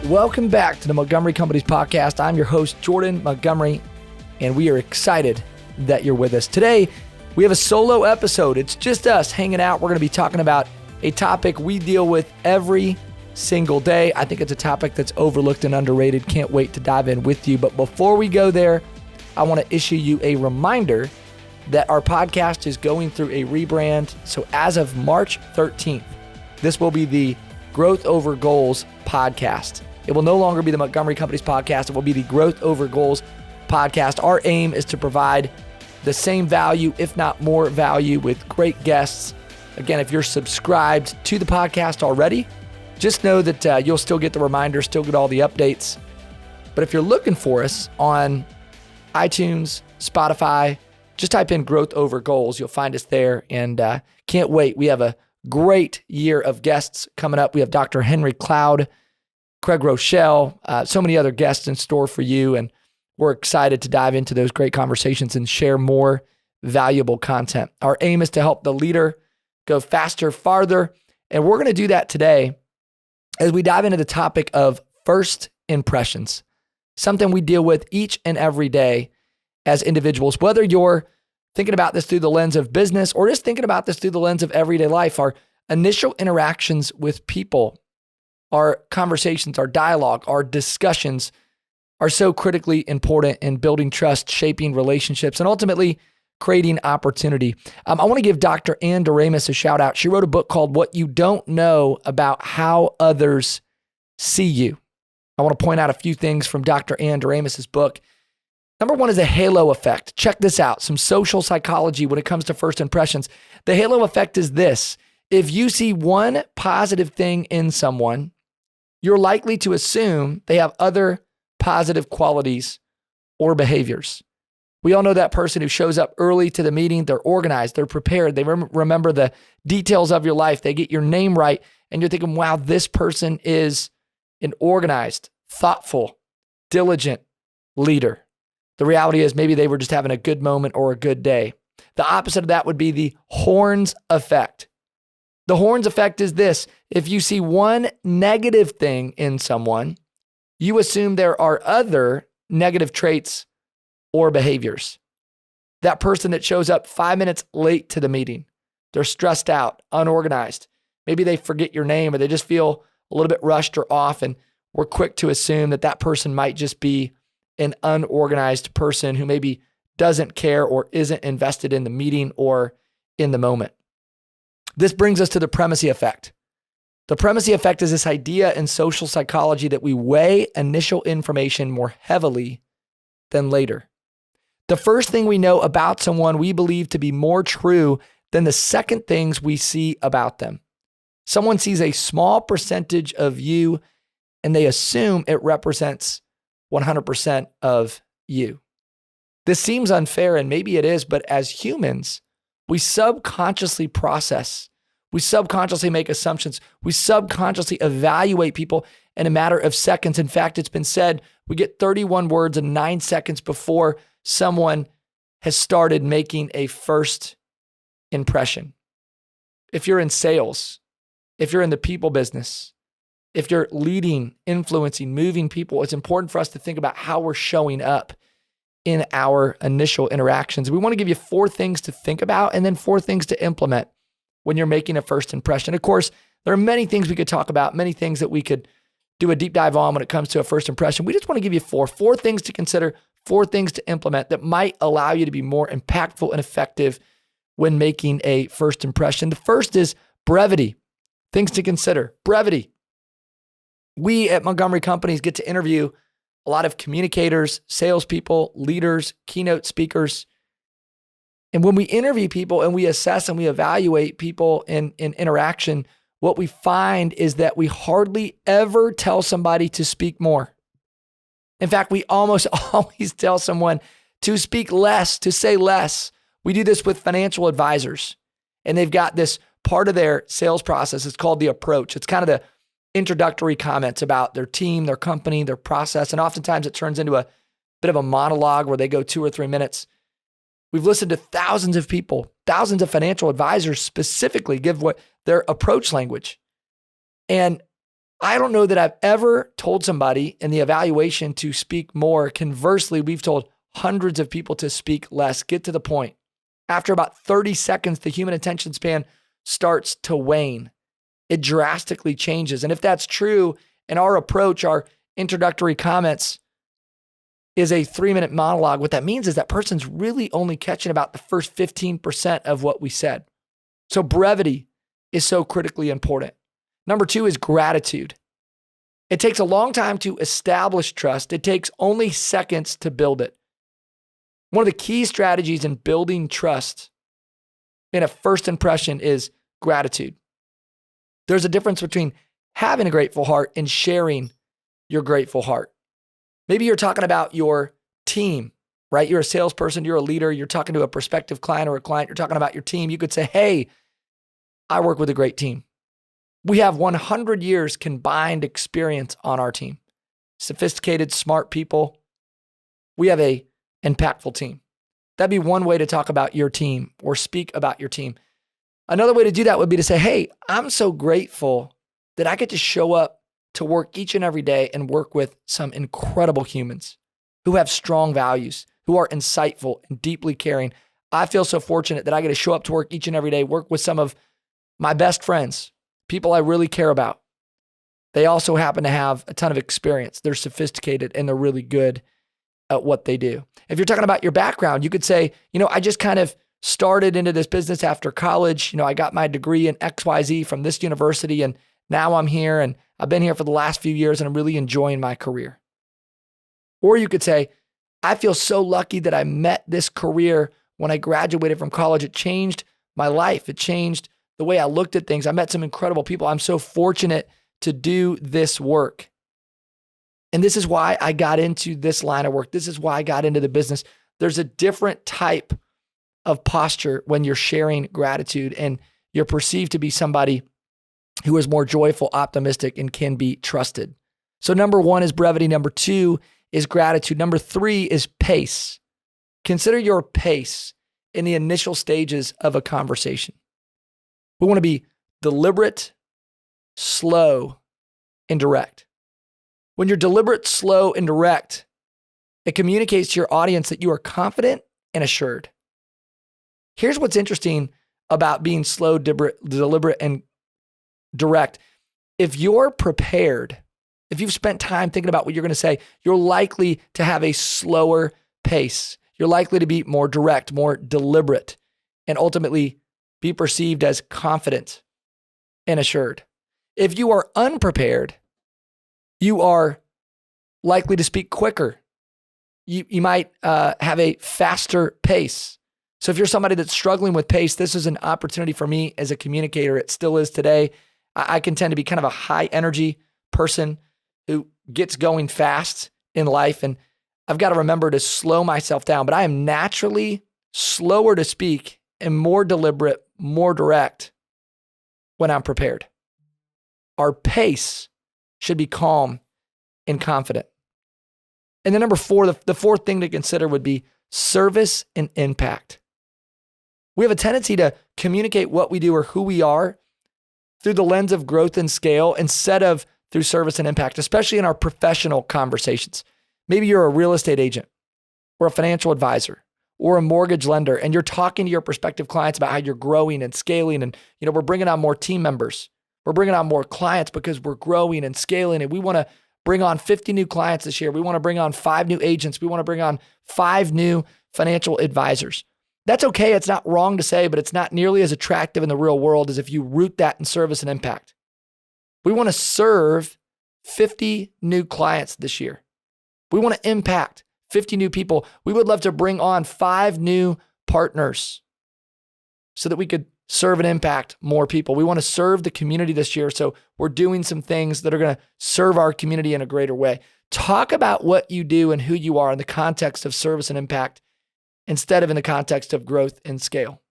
Welcome back to the Montgomery Companies podcast. I'm your host, Jordan Montgomery, and we are excited that you're with us. Today, we have a solo episode. It's just us hanging out. We're going to be talking about a topic we deal with every single day. I think it's a topic that's overlooked and underrated. Can't wait to dive in with you. But before we go there, I want to issue you a reminder that our podcast is going through a rebrand. So as of March 13th, this will be the Growth Over Goals podcast. It will no longer be the Montgomery Companies podcast. It will be the Growth Over Goals podcast. Our aim is to provide the same value, if not more value, with great guests. Again, if you're subscribed to the podcast already, just know that you'll still get the reminders, still get all the updates. But if you're looking for us on iTunes, Spotify, just type in Growth Over Goals. You'll find us there, and can't wait. We have a great year of guests coming up. We have Dr. Henry Cloud, Craig Rochelle, so many other guests in store for you, and we're excited to dive into those great conversations and share more valuable content. Our aim is to help the leader go faster, farther, and we're going to do that today as we dive into the topic of first impressions, something we deal with each and every day as individuals, whether you're thinking about this through the lens of business or just thinking about this through the lens of everyday life. Our initial interactions with people, our conversations, our dialogue, our discussions are so critically important in building trust, shaping relationships, and ultimately creating opportunity. I want to give Dr. Ann Demarais a shout out. She wrote a book called What You Don't Know About How Others See You. I want to point out a few things from Dr. Ann Demarais' book. Number one is a halo effect. Check this out. Some social psychology when it comes to first impressions. The halo effect is this. If you see one positive thing in someone, you're likely to assume they have other positive qualities or behaviors. We all know that person who shows up early to the meeting. They're organized. They're prepared. They remember the details of your life. They get your name right. And you're thinking, wow, this person is an organized, thoughtful, diligent leader. The reality is maybe they were just having a good moment or a good day. The opposite of that would be the horns effect. The horns effect is this. If you see one negative thing in someone, you assume there are other negative traits or behaviors. That person that shows up 5 minutes late to the meeting, they're stressed out, unorganized. Maybe they forget your name or they just feel a little bit rushed or off, and we're quick to assume that that person might just be an unorganized person who maybe doesn't care or isn't invested in the meeting or in the moment. This brings us to the primacy effect. The primacy effect is this idea in social psychology that we weigh initial information more heavily than later. The first thing we know about someone we believe to be more true than the second things we see about them. Someone sees a small percentage of you and they assume it represents 100% of you. This seems unfair, and maybe it is, but as humans, we subconsciously process. We subconsciously make assumptions. We subconsciously evaluate people in a matter of seconds. In fact, it's been said we get 31 words in 9 seconds before someone has started making a first impression. If you're in sales, if you're in the people business, if you're leading, influencing, moving people, it's important for us to think about how we're showing up in our initial interactions. We want to give you 4 things to think about and then 4 things to implement when you're making a first impression. Of course, there are many things we could talk about, many things that we could do a deep dive on when it comes to a first impression. We just want to give you 4 things to consider, 4 things to implement that might allow you to be more impactful and effective when making a first impression. The first is brevity. Things to consider. Brevity. We at Montgomery Companies get to interview a lot of communicators, salespeople, leaders, keynote speakers. And when we interview people and we assess and we evaluate people in interaction, what we find is that we hardly ever tell somebody to speak more. In fact, we almost always tell someone to speak less, to say less. We do this with financial advisors, and they've got this part of their sales process. It's called the approach. It's kind of the introductory comments about their team, their company, their process. And oftentimes it turns into a bit of a monologue where they go 2 or 3 minutes. We've listened to thousands of people, thousands of financial advisors specifically give what their approach language. And I don't know that I've ever told somebody in the evaluation to speak more. Conversely, we've told hundreds of people to speak less. Get to the point. After about 30 seconds, the human attention span starts to wane. It drastically changes. And if that's true, and our approach, our introductory comments is a 3-minute monologue, what that means is that person's really only catching about the first 15% of what we said. So brevity is so critically important. Number 2 is gratitude. It takes a long time to establish trust. It takes only seconds to build it. One of the key strategies in building trust in a first impression is gratitude. There's a difference between having a grateful heart and sharing your grateful heart. Maybe you're talking about your team, right? You're a salesperson, you're a leader, you're talking to a prospective client or a client, you're talking about your team. You could say, hey, I work with a great team. We have 100 years combined experience on our team. Sophisticated, smart people. We have a impactful team. That'd be one way to talk about your team or speak about your team. Another way to do that would be to say, hey, I'm so grateful that I get to show up to work each and every day and work with some incredible humans who have strong values, who are insightful and deeply caring. I feel so fortunate that I get to show up to work each and every day, work with some of my best friends, people I really care about. They also happen to have a ton of experience. They're sophisticated and they're really good at what they do. If you're talking about your background, you could say, I just kind of started into this business after college. I got my degree in XYZ from this university, and now I'm here and I've been here for the last few years and I'm really enjoying my career. Or you could say, I feel so lucky that I met this career when I graduated from college. It changed my life. It changed the way I looked at things. I met some incredible people. I'm so fortunate to do this work. And this is why I got into this line of work. This is why I got into the business. There's a different type of posture when you're sharing gratitude and you're perceived to be somebody who is more joyful, optimistic, and can be trusted. So number 1 is brevity. Number 2 is gratitude. Number 3 is pace. Consider your pace in the initial stages of a conversation. We want to be deliberate, slow, and direct. When you're deliberate, slow, and direct, it communicates to your audience that you are confident and assured. Here's what's interesting about being slow, deliberate, and direct. If you're prepared, if you've spent time thinking about what you're going to say, you're likely to have a slower pace. You're likely to be more direct, more deliberate, and ultimately be perceived as confident and assured. If you are unprepared, you are likely to speak quicker. You might have a faster pace. So if you're somebody that's struggling with pace, this is an opportunity for me as a communicator. It still is today. I can tend to be kind of a high energy person who gets going fast in life. And I've got to remember to slow myself down, but I am naturally slower to speak and more deliberate, more direct when I'm prepared. Our pace should be calm and confident. And then number 4, the fourth thing to consider would be service and impact. We have a tendency to communicate what we do or who we are through the lens of growth and scale instead of through service and impact, especially in our professional conversations. Maybe you're a real estate agent or a financial advisor or a mortgage lender, and you're talking to your prospective clients about how you're growing and scaling. And, we're bringing on more team members. We're bringing on more clients because we're growing and scaling. And we want to bring on 50 new clients this year. We want to bring on 5 new agents. We want to bring on 5 new financial advisors. That's okay. It's not wrong to say, but it's not nearly as attractive in the real world as if you root that in service and impact. We want to serve 50 new clients this year. We want to impact 50 new people. We would love to bring on 5 new partners so that we could serve and impact more people. We want to serve the community this year. So we're doing some things that are going to serve our community in a greater way. Talk about what you do and who you are in the context of service and impact instead of in the context of growth and scale.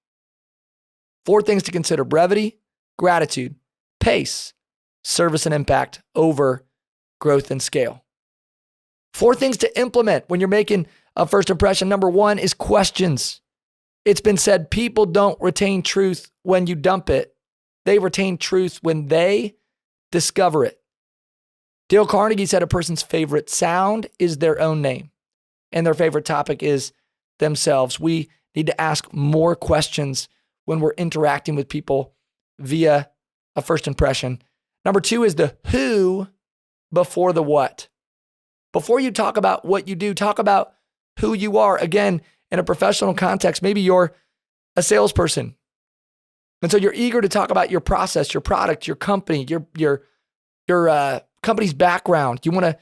4 things to consider: brevity, gratitude, pace, service and impact over growth and scale. 4 things to implement when you're making a first impression. Number 1 is questions. It's been said, people don't retain truth when you dump it. They retain truth when they discover it. Dale Carnegie said a person's favorite sound is their own name, and their favorite topic is themselves. We need to ask more questions when we're interacting with people via a first impression. Number 2 is the who before the what. Before you talk about what you do, talk about who you are. Again, in a professional context, maybe you're a salesperson. And so you're eager to talk about your process, your product, your company, your company's background. You want to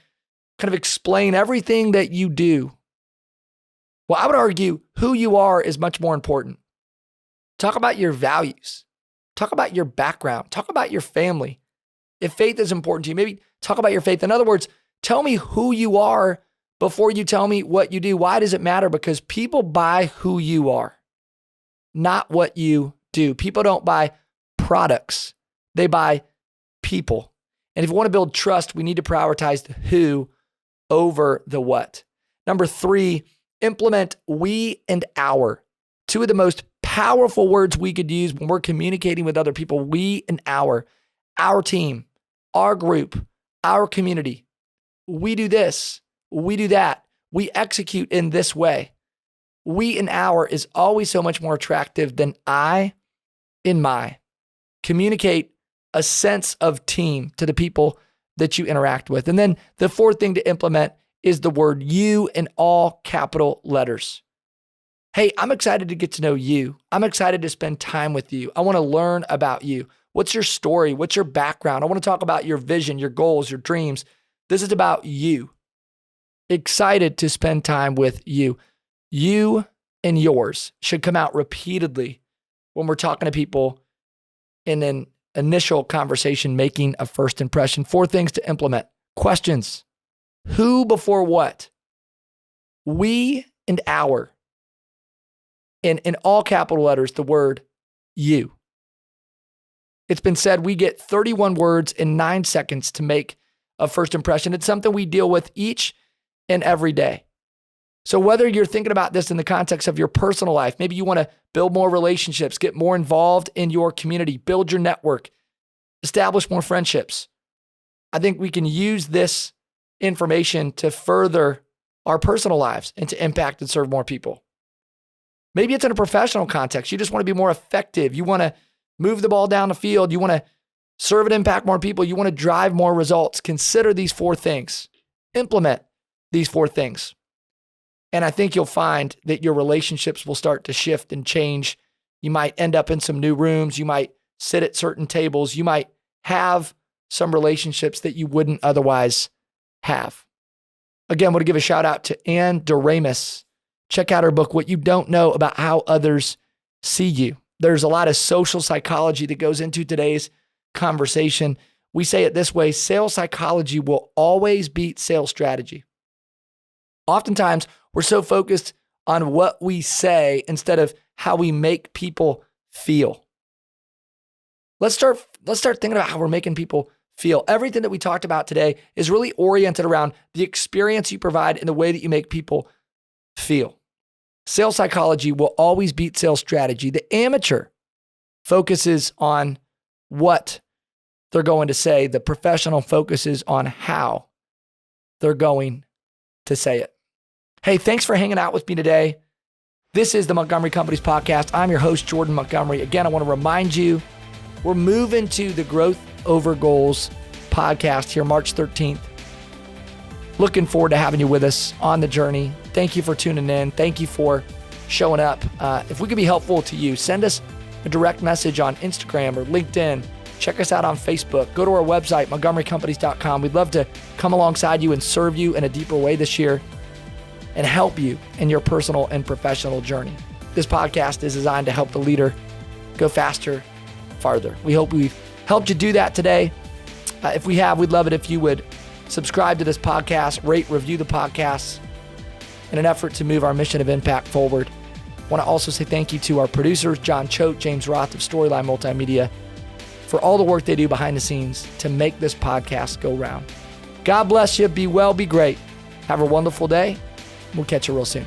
kind of explain everything that you do. Well, I would argue who you are is much more important. Talk about your values. Talk about your background. Talk about your family. If faith is important to you, maybe talk about your faith. In other words, tell me who you are before you tell me what you do. Why does it matter? Because people buy who you are, not what you do. People don't buy products. They buy people. And if you want to build trust, we need to prioritize the who over the what. Number 3, implement we and our. 2 of the most powerful words we could use when we're communicating with other people. We and our team, our group, our community. We do this, we do that. We execute in this way. We and our is always so much more attractive than I and my. Communicate a sense of team to the people that you interact with. And then the 4th thing to implement is the word you in all capital letters. Hey, I'm excited to get to know you. I'm excited to spend time with you. I want to learn about you. What's your story? What's your background? I want to talk about your vision, your goals, your dreams. This is about you. Excited to spend time with you. You and yours should come out repeatedly when we're talking to people in an initial conversation, making a first impression. 4 things to implement. Questions. Who before what? We and our. And in all capital letters, the word you. It's been said we get 31 words in 9 seconds to make a first impression. It's something we deal with each and every day. So whether you're thinking about this in the context of your personal life, maybe you want to build more relationships, get more involved in your community, build your network, establish more friendships. I think we can use this information to further our personal lives and to impact and serve more people. Maybe it's in a professional context. You just want to be more effective. You want to move the ball down the field. You want to serve and impact more people. You want to drive more results. Consider these 4 things. Implement these 4 things. And I think you'll find that your relationships will start to shift and change. You might end up in some new rooms. You might sit at certain tables. You might have some relationships that you wouldn't otherwise have. Again, I want to give a shout out to Ann Demarais. Check out her book, What You Don't Know About How Others See You. There's a lot of social psychology that goes into today's conversation. We say it this way: sales psychology will always beat sales strategy. Oftentimes, we're so focused on what we say instead of how we make people feel. Let's start thinking about how we're making people feel. Everything that we talked about today is really oriented around the experience you provide and the way that you make people feel. Sales psychology will always beat sales strategy. The amateur focuses on what they're going to say. The professional focuses on how they're going to say it. Hey, thanks for hanging out with me today. This is the Montgomery Companies Podcast. I'm your host, Jordan Montgomery. Again, I want to remind you, we're moving to the Growth Over Goals podcast here March 13th. Looking forward to having you with us on the journey. Thank you for tuning in. Thank you for showing up. If we could be helpful to you, send us a direct message on Instagram or LinkedIn. Check us out on Facebook. Go to our website, montgomerycompanies.com. We'd love to come alongside you and serve you in a deeper way this year and help you in your personal and professional journey. This podcast is designed to help the leader go faster, farther. We hope we've helped you do that today. If we have, we'd love it if you would subscribe to this podcast, rate, review the podcast in an effort to move our mission of impact forward. I want to also say thank you to our producers, John Choate, James Roth of Storyline Multimedia, for all the work they do behind the scenes to make this podcast go round. God bless you. Be well, be great. Have a wonderful day. We'll catch you real soon.